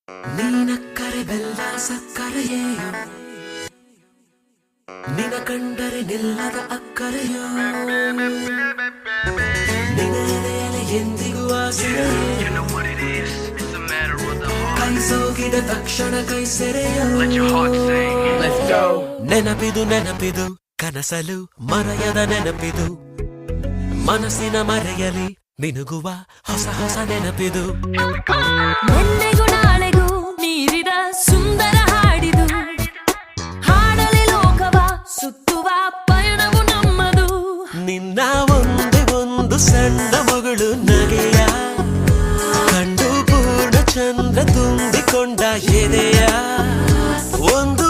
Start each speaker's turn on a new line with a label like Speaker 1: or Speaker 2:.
Speaker 1: ನೀನಕ್ಕರೆ ಬೆಲ್ಲ ಸಕ್ಕರೆಯೇಯೋ ನಿನ ಕಂಡರೆ ನಿಲ್ಲದ ಅಕ್ಕರೆಯೋ ನಿನೆಯಲೆ ಎಂದಿಗೂ ಆಸೆಯೋ ಕೈ ಸೋಗಿದ ತಕ್ಷಣ ಕೈ ಸೆರೆಯೋ ನೆನಪಿದು ನೆನಪಿದು ಕನಸಲು ಮರೆಯದ ನೆನಪಿದು ಮನಸ್ಸಿನ ಮರೆಯಲಿ ಮಿನುಗುವ ಹೊಸ ಹೊಸ ನೆನಪಿದು
Speaker 2: ನೆನ್ನೆಗೂ ನಾಳೆಗೂ ಮೀರಿದ ಸುಂದರ ಹಾಡಿದು ಹಾಡಲಿ ಲೋಕವ ಸುತ್ತುವ ಪಯಣವು ನಮ್ಮದು
Speaker 1: ನಿನ್ನ ಒಂದೇ ಒಂದು ಸಣ್ಣ ಮಗಳು ನಗೆಯ ಕಂಡು ಪೂರ್ಣ ಚಂದ್ರ ತುಂಬಿಕೊಂಡ ಎದೆಯ ಒಂದು